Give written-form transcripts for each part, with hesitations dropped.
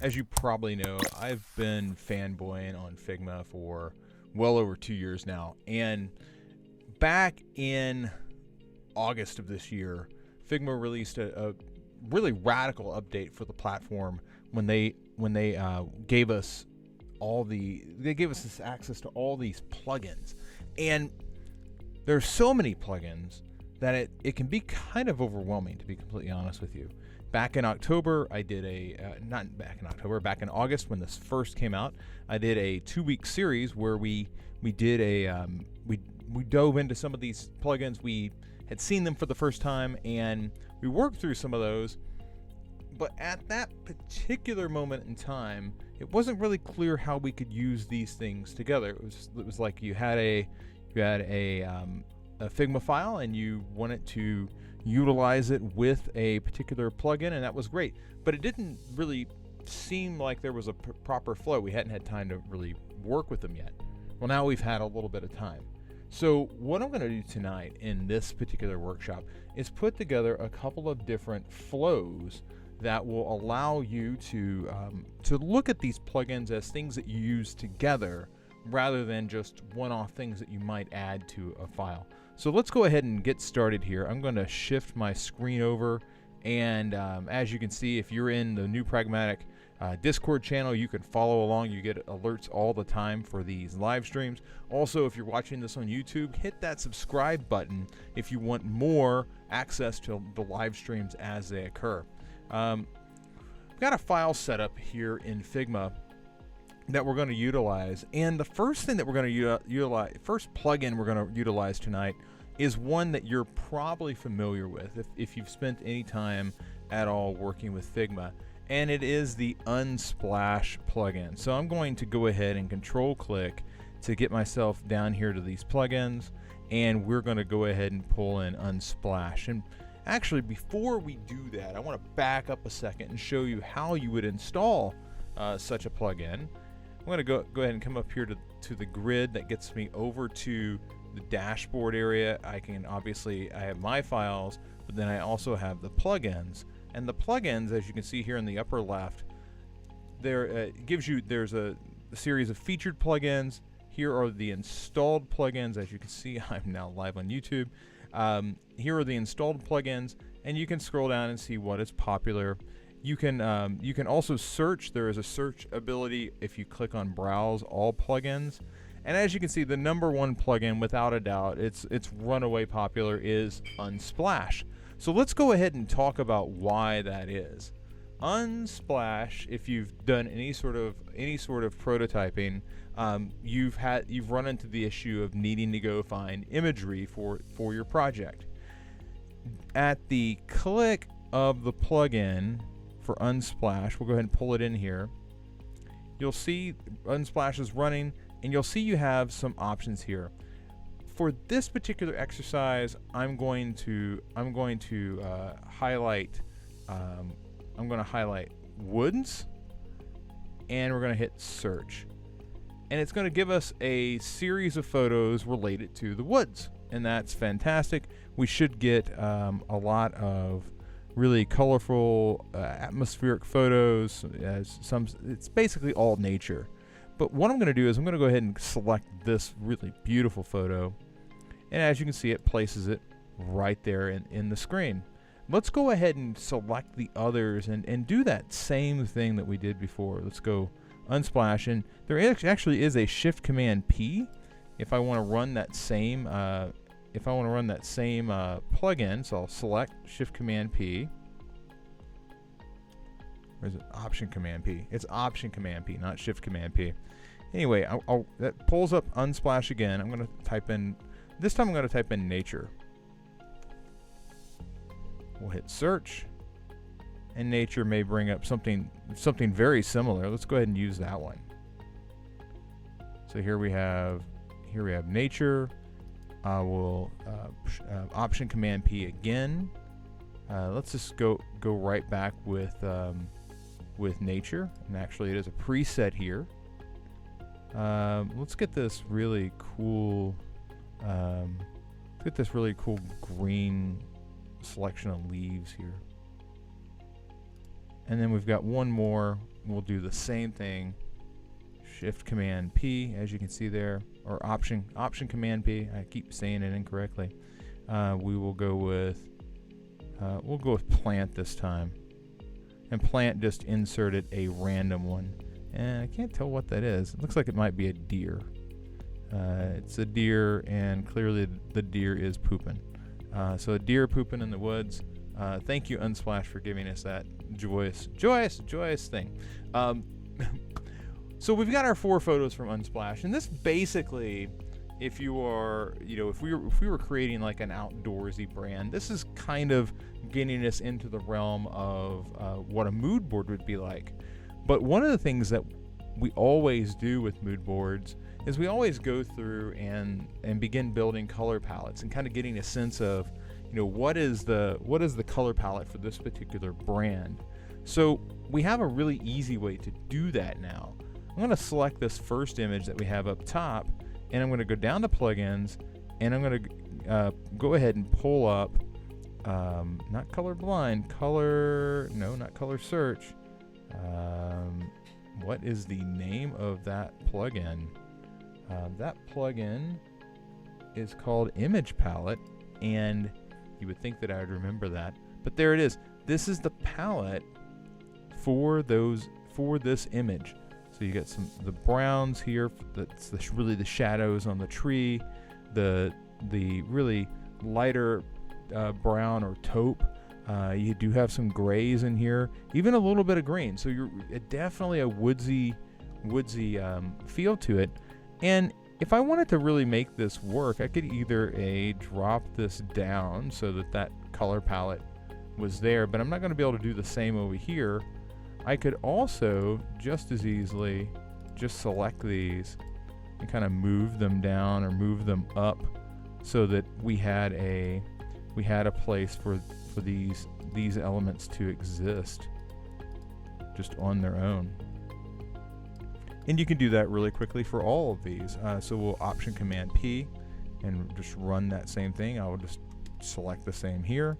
As you probably know, I've been fanboying on Figma for well over 2 years now. And back in August of this year, Figma released a really radical update for the platform when they gave us this access to all these plugins. And there's so many plugins that it can be kind of overwhelming, to be completely honest with you. Back in October, I did back in August when this first came out, I did a 2-week series where we dove into some of these plugins. We had seen them for the first time and we worked through some of those. But at that particular moment in time, it wasn't really clear how we could use these things together. It was like you had a Figma file and you wanted to utilize it with a particular plugin, and that was great. But it didn't really seem like there was a proper flow. We hadn't had time to really work with them yet. Well, now we've had a little bit of time. So what I'm going to do tonight in this particular workshop is put together a couple of different flows that will allow you to look at these plugins as things that you use together rather than just one-off things that you might add to a file. So let's go ahead and get started here. I'm going to shift my screen over, and as you can see, if you're in the New Pragmatic Discord channel, you can follow along. You get alerts all the time for these live streams. Also, if you're watching this on YouTube, hit that subscribe button if you want more access to the live streams as they occur. We've got a file set up here in Figma that we're going to utilize, and the first thing that we're going to utilize, first plugin we're going to utilize tonight, is one that you're probably familiar with if you've spent any time at all working with Figma, and it is the Unsplash plugin. So I'm going to go ahead and control click to get myself down here to these plugins, and we're going to go ahead and pull in Unsplash. And actually, before we do that, I want to back up a second and show you how you would install such a plugin. I'm going to go ahead and come up here to the grid that gets me over to the dashboard area. I have my files, but then I also have the plugins. And the plugins, as you can see here in the upper left, there's a series of featured plugins. Here are the installed plugins. As you can see, I'm now live on YouTube. Here are the installed plugins, and you can scroll down and see what is popular. You can also search. There is a search ability if you click on Browse All Plugins. And as you can see, the number one plugin, without a doubt, it's runaway popular, is Unsplash. So let's go ahead and talk about why that is. Unsplash, if you've done any sort of prototyping, you've run into the issue of needing to go find imagery for your project. At the click of the plugin for Unsplash, we'll go ahead and pull it in here. You'll see Unsplash is running, and you'll see you have some options here. For this particular exercise, I'm going to highlight woods, and we're going to hit search, and it's going to give us a series of photos related to the woods, and that's fantastic. We should get a lot of really colorful atmospheric photos. It's basically all nature. But what I'm going to do is I'm going to go ahead and select this really beautiful photo, and as you can see, it places it right there in the screen. Let's go ahead and select the others and do that same thing that we did before. Let's go Unsplash, and there actually is a Shift Command P if I want to run that same plugin. So I'll select Shift Command P. Or is it Option Command P? It's Option Command P, not Shift Command P. Anyway, that pulls up Unsplash again. I'm going to type in, this time I'm going to type in nature. We'll hit search, and nature may bring up something very similar. Let's go ahead and use that one. So here we have nature. I will Option Command P again. Let's just go right back with nature, and actually it is a preset here. Let's get this really cool. Green selection of leaves here, and then we've got one more we'll do the same thing. Shift Command P, as you can see there, or Option Command P. I keep saying it incorrectly. We will go with plant this time, and plant just inserted a random one, and I can't tell what that is. It looks like it might be a deer. It's a deer, and clearly the deer is pooping. So a deer pooping in the woods. Thank you, Unsplash, for giving us that joyous thing. So we've got our 4 photos from Unsplash, and this basically, if you are, if we were creating like an outdoorsy brand, this is kind of getting us into the realm of what a mood board would be like. But one of the things that we always do with mood boards is we always go through and begin building color palettes and kind of getting a sense of, what is the color palette for this particular brand. So we have a really easy way to do that now. I'm going to select this first image that we have up top, and I'm going to go down to plugins, and I'm going to go ahead and pull up, not colorblind, not color search. What is the name of that plugin? That plugin is called Image Palette, and you would think that I would remember that, but there it is. This is the palette for this image. So you get the browns here. That's really the shadows on the tree, the really lighter brown or taupe. You do have some grays in here, even a little bit of green. So you're definitely a woodsy feel to it. And if I wanted to really make this work, I could either drop this down so that color palette was there, but I'm not going to be able to do the same over here. I could also just as easily just select these and kind of move them down or move them up so that we had a place for these elements to exist just on their own. And you can do that really quickly for all of these. So we'll Option Command P and just run that same thing. I will just select the same here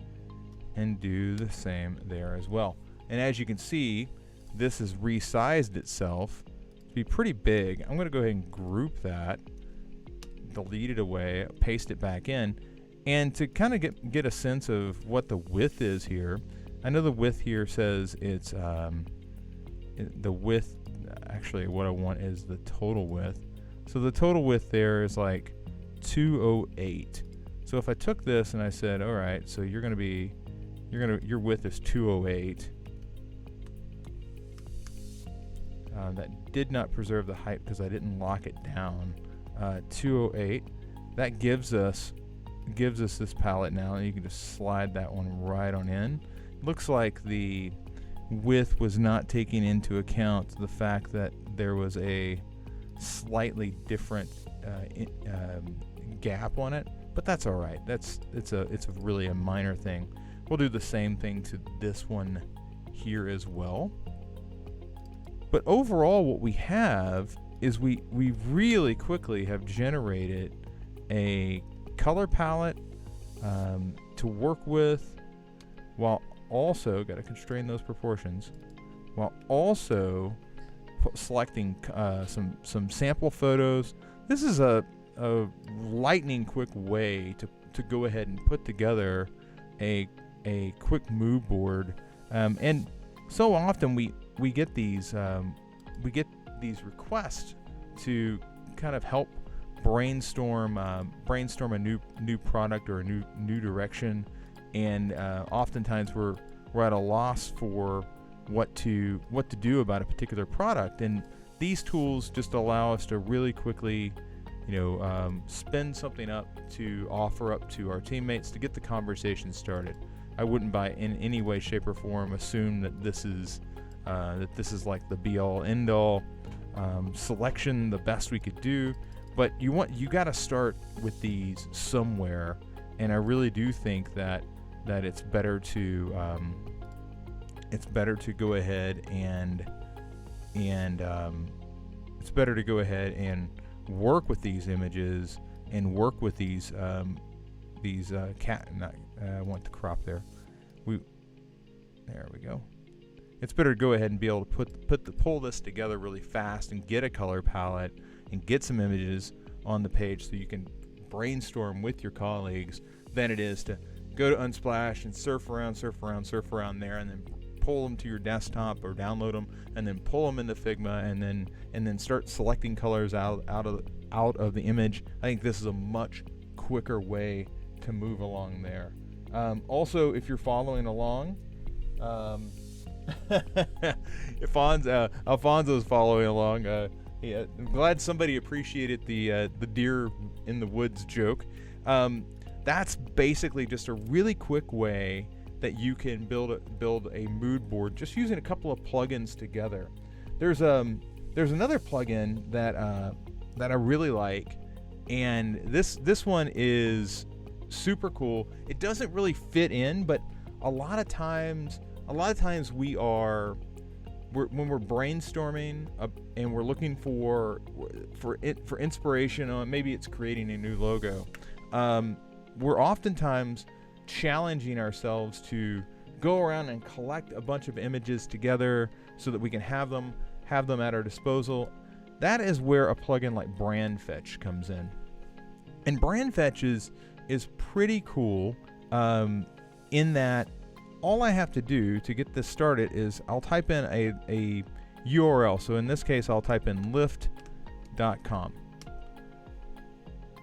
and do the same there as well. And as you can see, this has resized itself to be pretty big. I'm going to go ahead and group that, delete it away, paste it back in, and to kind of get a sense of what the width is here. I know the width here says it's the width. Actually, what I want is the total width. So the total width there is like 208. So if I took this and I said, all right, so your width is 208. That did not preserve the height because I didn't lock it down. 208. That gives us this palette now, and you can just slide that one right on in. Looks like the width was not taking into account the fact that there was a slightly different gap on it, but that's all right. It's really a minor thing. We'll do the same thing to this one here as well. But overall, what we have is we really quickly have generated a color palette to work with, while also got to constrain those proportions, while also selecting some sample photos. This is a lightning quick way to go ahead and put together a quick mood board. And so often we get these requests to kind of help brainstorm a new product or a new direction, and oftentimes we're at a loss for what to do about a particular product, and these tools just allow us to really quickly spin something up to offer up to our teammates to get the conversation started. I wouldn't in any way, shape, or form assume that this is like the be-all, end-all selection, the best we could do. But you got to start with these somewhere, and I really do think that it's better to go ahead and work with these images and work with these I want the crop there. There we go. it's better to go ahead and be able to pull this together really fast and get a color palette and get some images on the page so you can brainstorm with your colleagues than it is to go to Unsplash and surf around there, and then pull them to your desktop or download them, and then pull them into Figma, and then start selecting colors out of the image. I think this is a much quicker way to move along there. Also, if you're following along, Alfonso's following along. Yeah, I'm glad somebody appreciated the deer in the woods joke. That's basically just a really quick way that you can build a mood board just using a couple of plugins together. There's another plugin that I really like, and this one is super cool. It doesn't really fit in, but a lot of times when we're brainstorming and we're looking for inspiration on, maybe it's creating a new logo, we're oftentimes challenging ourselves to go around and collect a bunch of images together so that we can have them at our disposal. That is where a plugin like Brand Fetch comes in. And Brand Fetch is pretty cool in that all I have to do to get this started is I'll type in a URL. So in this case, I'll type in lift.com.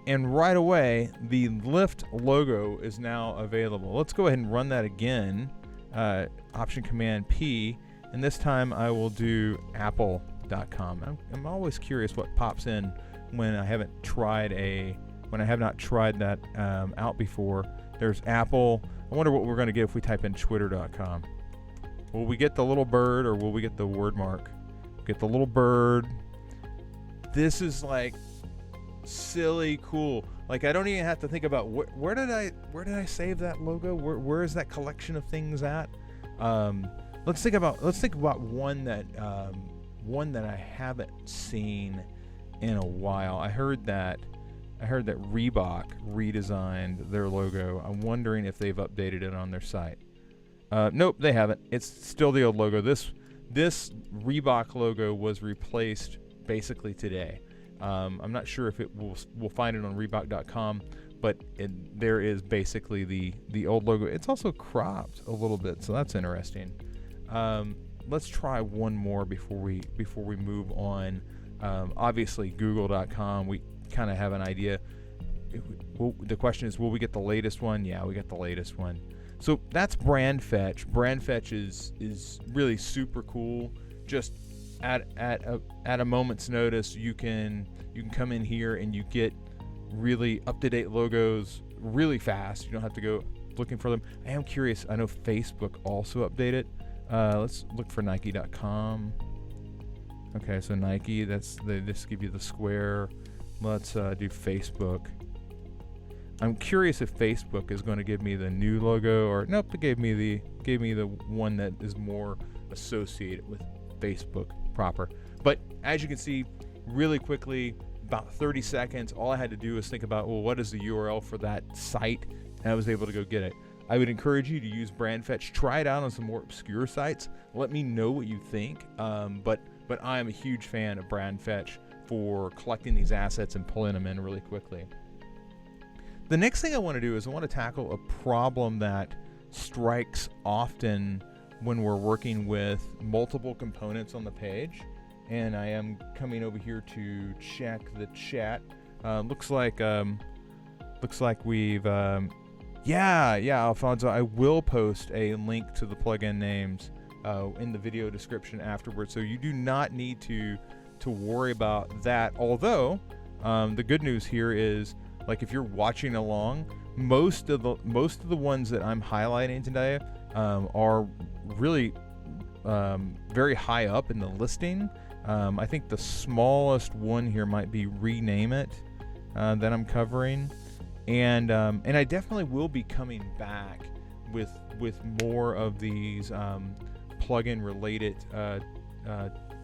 And right away, the Lift logo is now available. Let's go ahead and run that again. Option Command P, and this time I will do apple.com. I'm always curious what pops in when I have not tried that out before. There's Apple. I wonder what we're going to get if we type in twitter.com. Will we get the little bird or will we get the word mark? Get the little bird. This is like silly cool. Like, I don't even have to think about where did I save that logo? Where is that collection of things at? Let's think about one that I haven't seen in a while. I heard that Reebok redesigned their logo. I'm wondering if they've updated it on their site. Nope, they haven't. It's still the old logo. This Reebok logo was replaced basically today. I'm not sure if we'll find it on Reebok.com, but there is basically the old logo. It's also cropped a little bit, so that's interesting. Let's try one more before we move on. Obviously, Google.com. We kind of have an idea. The question is, will we get the latest one? Yeah, we got the latest one. So that's Brand Fetch. Brand Fetch is really super cool. Just at a moment's notice, you can come in here and you get really up-to-date logos really fast. You don't have to go looking for them. I am curious. I know Facebook also updated. Let's look for Nike.com. Okay, so Nike. They just give you the square. Let's do Facebook. I'm curious if Facebook is going to give me the new logo or nope. It gave me the one that is more associated with Facebook proper. But as you can see, really quickly, about 30 seconds, all I had to do was think about, well, what is the URL for that site? And I was able to go get it. I would encourage you to use Brand Fetch. Try it out on some more obscure sites. Let me know what you think. But I am a huge fan of Brand Fetch for collecting these assets and pulling them in really quickly. The next thing I want to do is I want to tackle a problem that strikes often when we're working with multiple components on the page. And I am coming over here to check the chat. Looks like we've Alfonso, I will post a link to the plugin names in the video description afterwards, so you do not need to worry about that. Although the good news here is, like, if you're watching along, most of the ones that I'm highlighting today are really very high up in the listing. I think the smallest one here might be Rename It that I'm covering, and I definitely will be coming back with more of these plugin related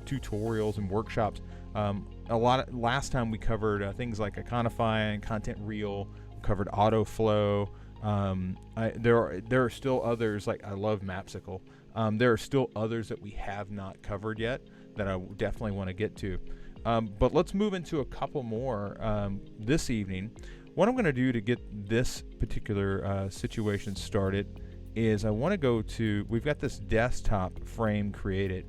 tutorials and workshops. Last time we covered things like Iconify and Content Reel. We covered Autoflow. There are still others, like I love Mapsicle. There are still others that we have not covered yet that I definitely want to get to. But let's move into a couple more this evening. What I'm going to do to get this particular situation started is I want to go to, we've got this desktop frame created,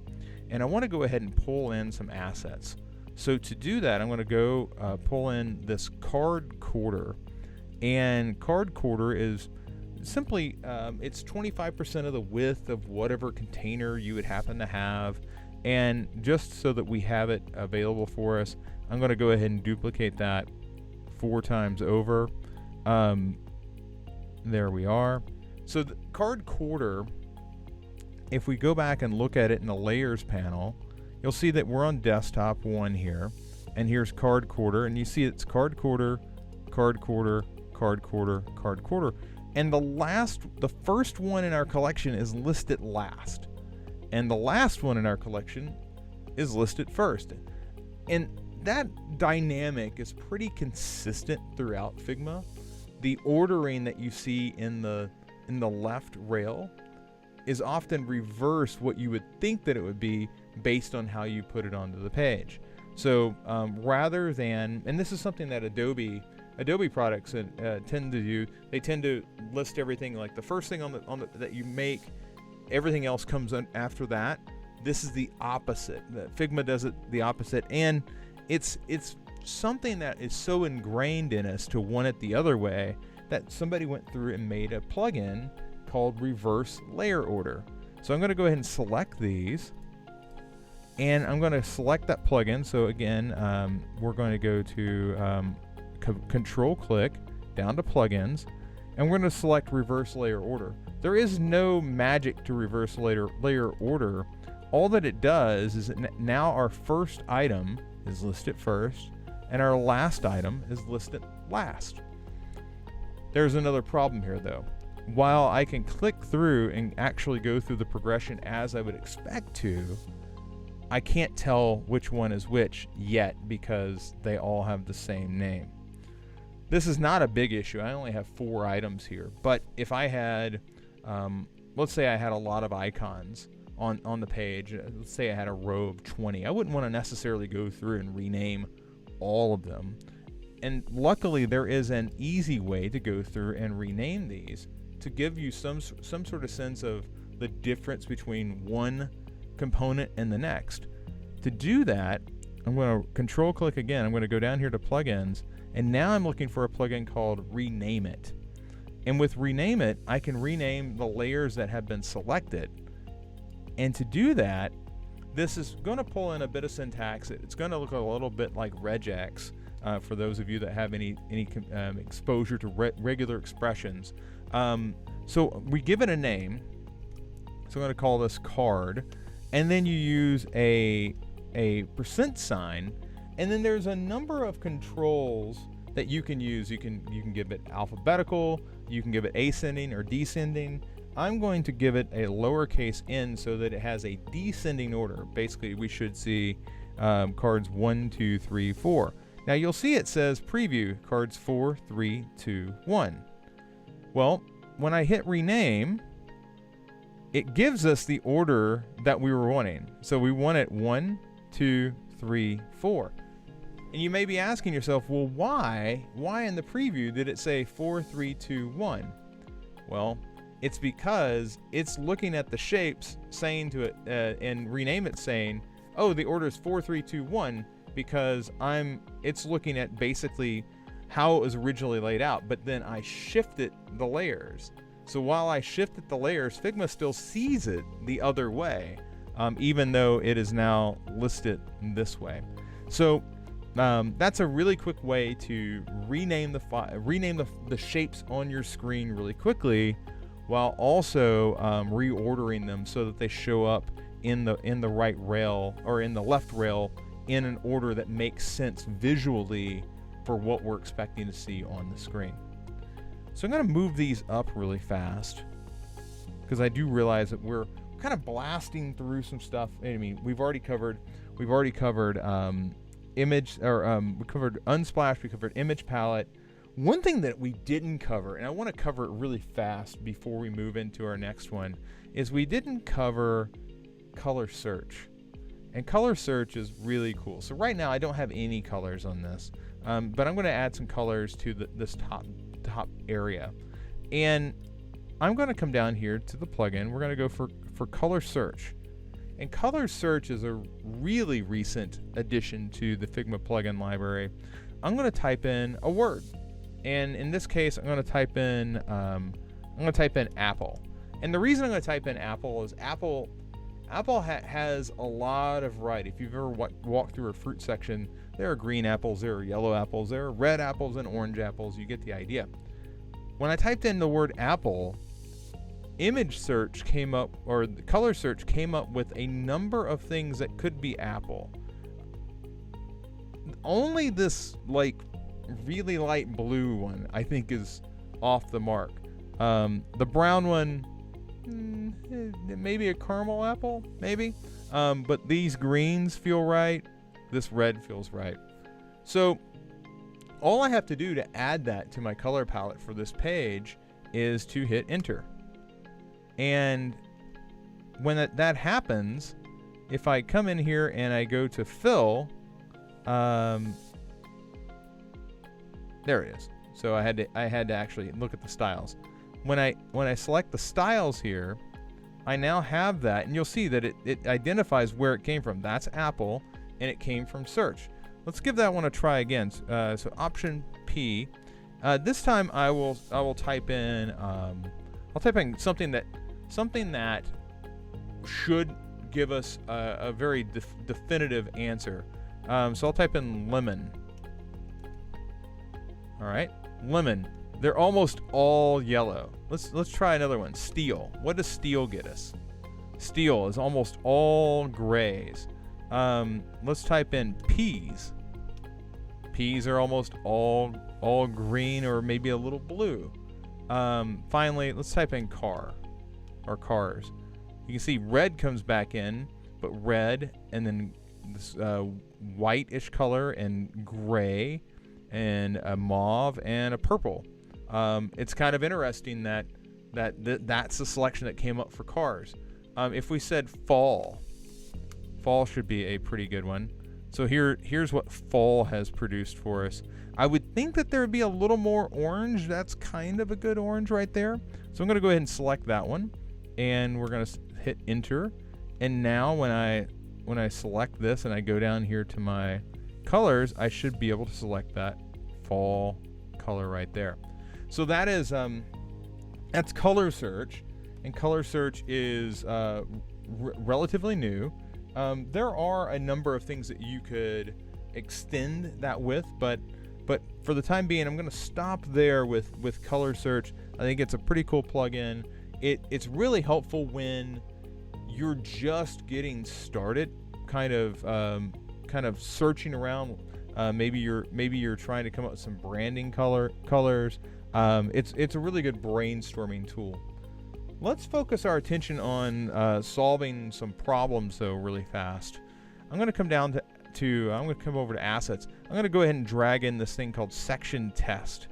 and I want to go ahead and pull in some assets. So to do that, I'm going to go pull in this card quarter, and card quarter is simply it's 25% of the width of whatever container you would happen to have. And just so that we have it available for us, I'm going to go ahead and duplicate that 4 times over. There we are. So the card quarter, if we go back and look at it in the layers panel, you'll see that we're on desktop 1 here, and here's card quarter, and you see it's card quarter, card quarter, card quarter, card quarter, and the first one in our collection is listed last, and the last one in our collection is listed first. And that dynamic is pretty consistent throughout Figma. The ordering that you see in the left rail is often reverse what you would think that it would be based on how you put it onto the page. So rather than, and this is something that Adobe products tend to do, they tend to list everything like the first thing on the that you make, everything else comes after that. This is the opposite. Figma does it the opposite, and it's something that is so ingrained in us to want it the other way that somebody went through and made a plugin called reverse layer order. So I'm going to go ahead and select these, and I'm going to select that plugin. So again, we're going to go to control click down to plugins, and we're going to select reverse layer order. There is no magic to reverse layer order. All that it does is now our first item is listed first, and our last item is listed last. There's another problem here though. While I can click through and actually go through the progression as I would expect to, I can't tell which one is which yet because they all have the same name. This is not a big issue. I only have 4 items here, but if I had, let's say I had a lot of icons on the page, let's say I had a row of 20, I wouldn't want to necessarily go through and rename all of them. And luckily there is an easy way to go through and rename these to give you some sort of sense of the difference between one component and the next. To do that, I'm going to control click again. I'm going to go down here to plugins, and now I'm looking for a plugin called Rename It. And with Rename It, I can rename the layers that have been selected. And to do that, this is going to pull in a bit of syntax. It's going to look a little bit like regex for those of you that have any exposure to regular expressions. So we give it a name. So I'm going to call this card, and then you use a %, and then there's a number of controls that you can use. You can give it alphabetical, you can give it ascending or descending. I'm going to give it a lowercase n so that it has a descending order. Basically, we should see cards 1, 2, 3, 4. Now you'll see it says preview cards 4, 3, 2, 1. Well, when I hit rename, it gives us the order that we were wanting. So we want it 1, 2, 3, 4. And you may be asking yourself, well, why in the preview did it say 4, 3, 2, 1? Well, it's because it's looking at the shapes, saying to it, and rename it saying, oh, the order is 4, 3, 2, 1, because it's looking at basically how it was originally laid out, but then I shifted the layers. So while I shifted the layers, Figma still sees it the other way, even though it is now listed this way. So that's a really quick way to rename the shapes on your screen really quickly, while also reordering them so that they show up in the right rail or in the left rail in an order that makes sense visually for what we're expecting to see on the screen. So I'm going to move these up really fast because I do realize that we're kind of blasting through some stuff. I mean, we've already covered image, or we covered Unsplash, we covered image palette. One thing that we didn't cover, and I want to cover it really fast before we move into our next one, is we didn't cover color search. And color search is really cool. So right now I don't have any colors on this, but I'm going to add some colors to this top area. And I'm going to come down here to the plugin. We're going to go for color search. And color search is a really recent addition to the Figma plugin library. I'm going to type in a word. And in this case, I'm going to type in apple. And the reason I'm going to type in apple is Apple has a lot of variety. If you've ever walked through a fruit section, there are green apples, there are yellow apples, there are red apples and orange apples. You get the idea. When I typed in the word apple, image search came up, or the color search came up with a number of things that could be apple. Only this like really light blue one I think is off the mark. The brown one, maybe a caramel apple, maybe. But these greens feel right. This red feels right. So all I have to do to add that to my color palette for this page is to hit enter. And when that happens, if I come in here and I go to fill, there it is. So I had to actually look at the styles. When I select the styles here, I now have that, and you'll see that it identifies where it came from. That's Apple, and it came from search. Let's give that one a try again. So Option P. This time I will type in something that should give us a very definitive answer. So I'll type in lemon. All right, lemon. They're almost all yellow. Let's try another one. Steel. What does steel get us? Steel is almost all grays. Let's type in peas. Peas are almost all green or maybe a little blue. Finally, let's type in car or cars. You can see red comes back in, but red and then this whitish color and gray and a mauve and a purple. It's kind of interesting that's the selection that came up for cars. If we said fall should be a pretty good one. So here's what fall has produced for us. I would think that there would be a little more orange. That's kind of a good orange right there. So I'm going to go ahead and select that one, and we're going to hit enter. And now when I select this and I go down here to my colors, I should be able to select that fall color right there. So that is that's color search, and color search is relatively new. There are a number of things that you could extend that with, but for the time being, I'm going to stop there with color search. I think it's a pretty cool plugin. It's really helpful when you're just getting started, kind of searching around. Maybe you're trying to come up with some branding colors. It's a really good brainstorming tool. Let's focus our attention on solving some problems though really fast. I'm going to come down I'm going to come over to assets. I'm going to go ahead and drag in this thing called section test.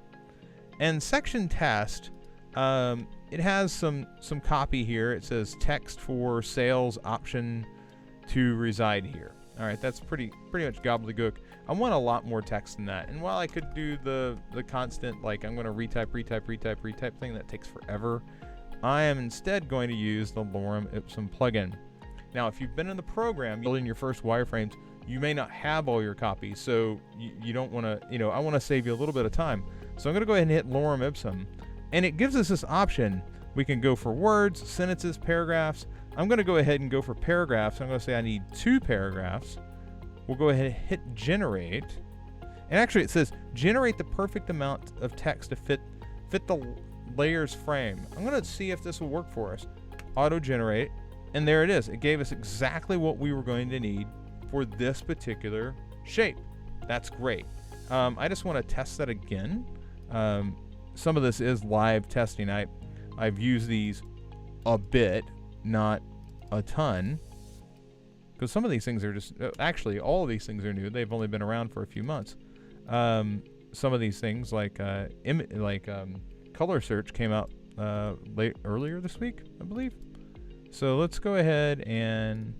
And section test, it has some copy here. It says text for sales option to reside here. All right, that's pretty much gobbledygook. I want a lot more text than that. And while I could do the constant, like I'm going to retype thing that takes forever, I am instead going to use the lorem ipsum plugin. Now, if you've been in the program building your first wireframes, you may not have all your copies, so you don't want to, I want to save you a little bit of time. So I'm going to go ahead and hit lorem ipsum, and it gives us this option. We can go for words, sentences, paragraphs. I'm going to go ahead and go for paragraphs. I'm going to say I need 2 paragraphs. We'll go ahead and hit generate. And actually it says generate the perfect amount of text to fit the layers frame. I'm going to see if this will work for us. Auto generate. And there it is. It gave us exactly what we were going to need for this particular shape. That's great. I just want to test that again. Some of this is live testing. I've used these a bit, not a ton, because some of these things are just actually all of these things are new. They've only been around for a few months. So some of these things like color search came out earlier this week, I believe. So let's go ahead and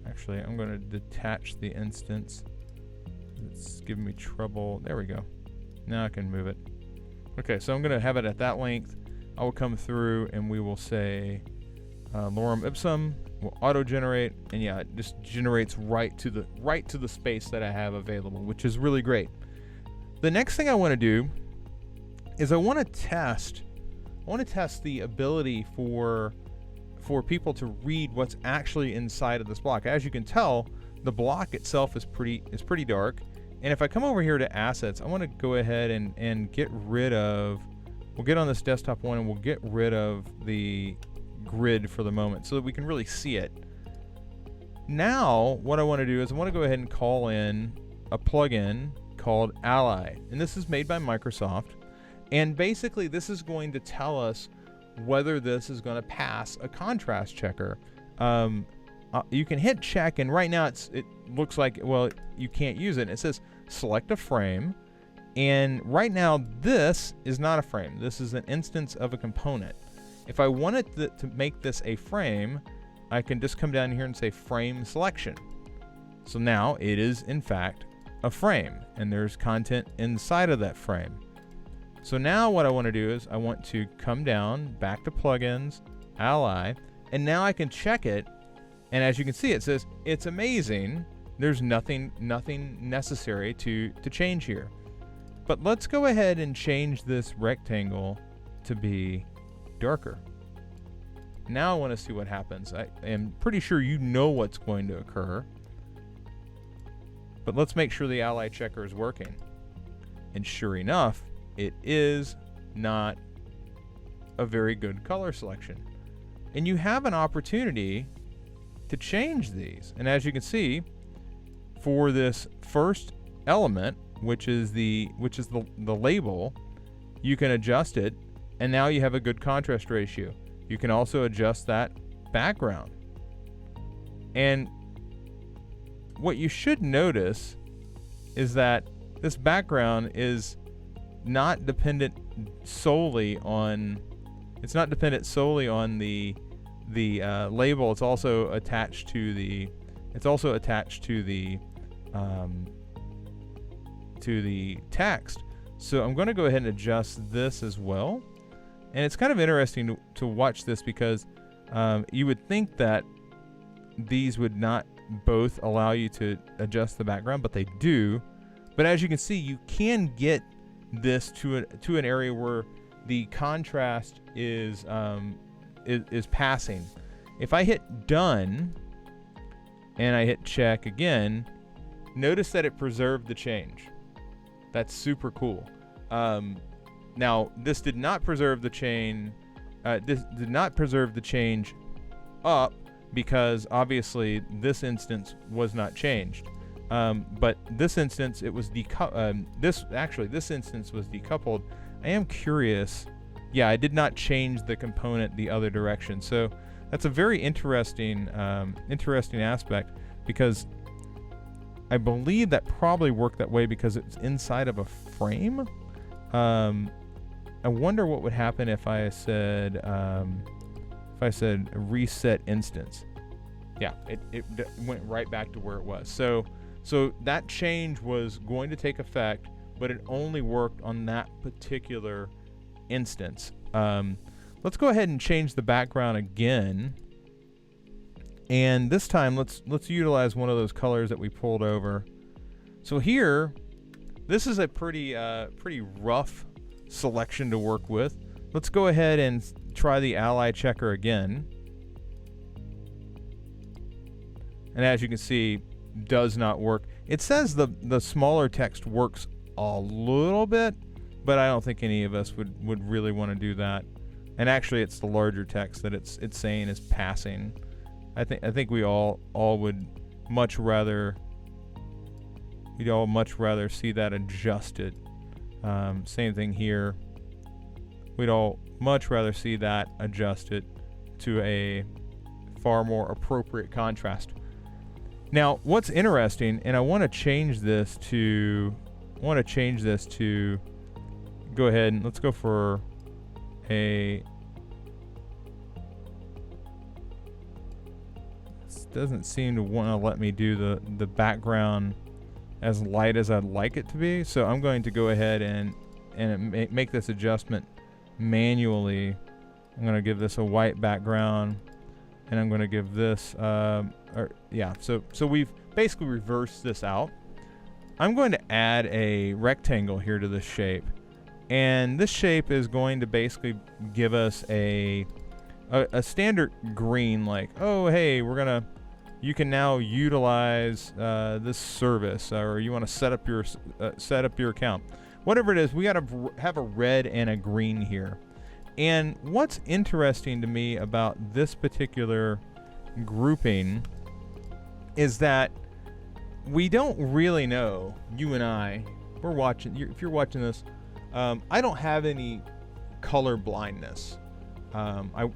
actually I'm going to detach the instance. It's giving me trouble. There we go. Now I can move it. Okay, so I'm going to have it at that length. I will come through and we will say lorem ipsum will auto generate, and yeah, it just generates right to the space that I have available, which is really great. The next thing I want to do is I want to test the ability for people to read what's actually inside of this block. As you can tell, the block itself is pretty dark. And if I come over here to assets, I want to go ahead and get rid of, we'll get on this desktop one and we'll get rid of the grid for the moment so that we can really see it. Now, what I want to do is I want to go ahead and call in a plugin called Ally. And this is made by Microsoft. And basically this is going to tell us whether this is going to pass a contrast checker. You can hit check, and right now it looks like, well, you can't use it. It says select a frame, and right now this is not a frame. This is an instance of a component. If I wanted to make this a frame, I can just come down here and say frame selection. So now it is in fact a frame, and there's content inside of that frame. So now what I want to do is I want to come down back to plugins, Ally, and now I can check it. And as you can see, it says it's amazing. There's nothing necessary to change here. But let's go ahead and change this rectangle to be darker. Now I want to see what happens. I am pretty sure you know what's going to occur. But let's make sure the Ally checker is working. And sure enough, it is not a very good color selection. And you have an opportunity to change these. And as you can see, for this first element, which is the label, you can adjust it, and now you have a good contrast ratio. You can also adjust that background. And what you should notice is that this background is not dependent solely on the label. It's also attached to the text. So I'm going to go ahead and adjust this as well. And it's kind of interesting to watch this because you would think that these would not both allow you to adjust the background, but they do. But as you can see, you can get this to an area where the contrast is passing. If I hit done and I hit check again, notice that it preserved the change. That's super cool. Now this did not preserve the change. This did not preserve the change up because obviously this instance was not changed. But this instance, it was this instance was decoupled. I am curious. Yeah, I did not change the component the other direction. So that's a very interesting aspect, because I believe that probably worked that way because it's inside of a frame. I wonder what would happen if I said reset instance. Yeah, it went right back to where it was. So that change was going to take effect, but it only worked on that particular instance. Let's go ahead and change the background again, and this time let's utilize one of those colors that we pulled over. So here, this is a pretty rough selection to work with. Let's go ahead and try the Ally checker again, and as you can see, does not work. It says the smaller text works a little bit, but I don't think any of us would really want to do that. And actually, it's the larger text that it's saying is passing. I think we all would much rather see that adjusted. Same thing here. We'd all much rather see that adjusted to a far more appropriate contrast. Now, what's interesting, and I want to change this to, go ahead and let's go for a, this doesn't seem to want to let me do the background as light as I'd like it to be. So I'm going to go ahead and make this adjustment manually. I'm going to give this a white background, and I'm going to give this, so we've basically reversed this out. I'm going to add a rectangle here to this shape, and this shape is going to basically give us a standard green, like, oh hey, you can now utilize this service, or you want to set up your account, whatever it is. We got to have a red and a green here. And what's interesting to me about this particular grouping is that we don't really know, you and I, if you're watching this, I don't have any color blindness. I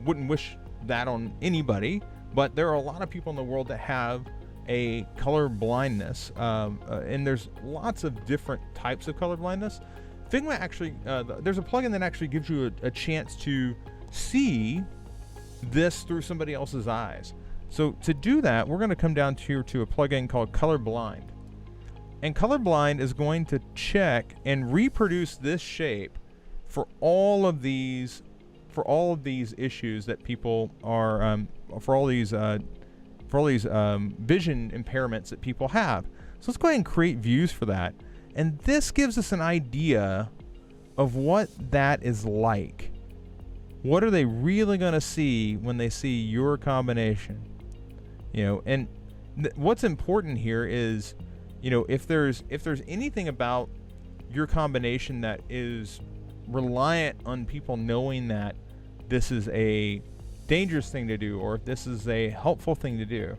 wouldn't wish that on anybody, but there are a lot of people in the world that have a color blindness, and there's lots of different types of color blindness. Figma actually, there's a plugin that actually gives you a chance to see this through somebody else's eyes. So to do that, we're going to come down here to a plugin called Colorblind. And Colorblind is going to check and reproduce this shape for all of these issues that people are, for all these vision impairments that people have. So let's go ahead and create views for that. And this gives us an idea of what that is like. What are they really going to see when they see your combination? And what's important here is, if there's anything about your combination that is reliant on people knowing that this is a dangerous thing to do, or if this is a helpful thing to do,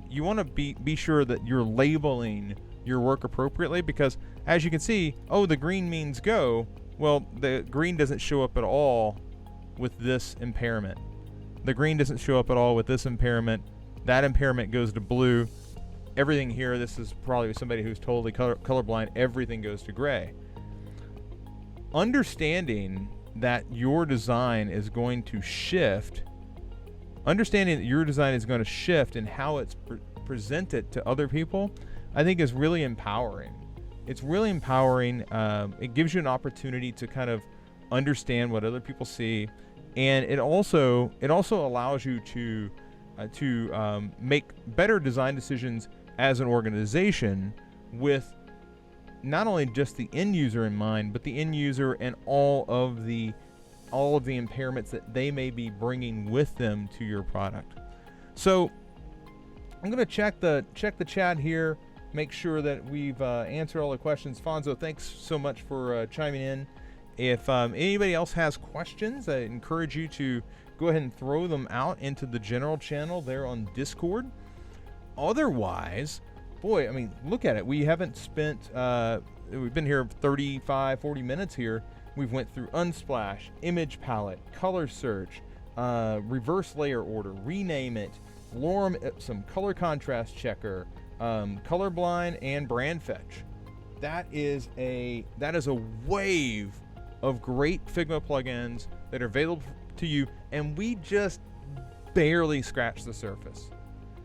you want to be sure that you're labeling your work appropriately, because as you can see, the green means go. Well, the green doesn't show up at all with this impairment. The green doesn't show up at all with this impairment. That impairment goes to blue. Everything here, this is probably somebody who's totally colorblind, everything goes to gray. Understanding that your design is going to shift, and how it's presented to other people, I think is really empowering. It's really empowering. It gives you an opportunity to kind of understand what other people see, and it also allows you to make better design decisions as an organization, with not only just the end user in mind, but the end user and all of the impairments that they may be bringing with them to your product. So I'm going to check the chat here, make sure that we've answered all the questions. Fonzo, thanks so much for chiming in. If anybody else has questions, I encourage you to go ahead and throw them out into the general channel there on Discord. Otherwise, boy, I mean, look at it. We haven't spent, we've been here 35, 40 minutes here. We've went through Unsplash, image palette, color search, reverse layer order, rename it, lorem ipsum, color contrast checker, colorblind, and brand fetch. That is a wave of great Figma plugins that are available to you, and we just barely scratched the surface.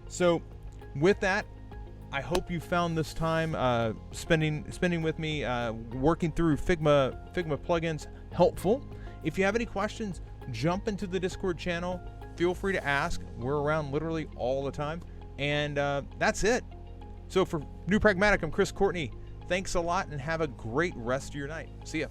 So with that, I hope you found this time spending with me working through Figma plugins helpful. If you have any questions, jump into the Discord channel. Feel free to ask. We're around literally all the time. And that's it. So for New Pragmatic, I'm Chris Courtney. Thanks a lot, and have a great rest of your night. See ya.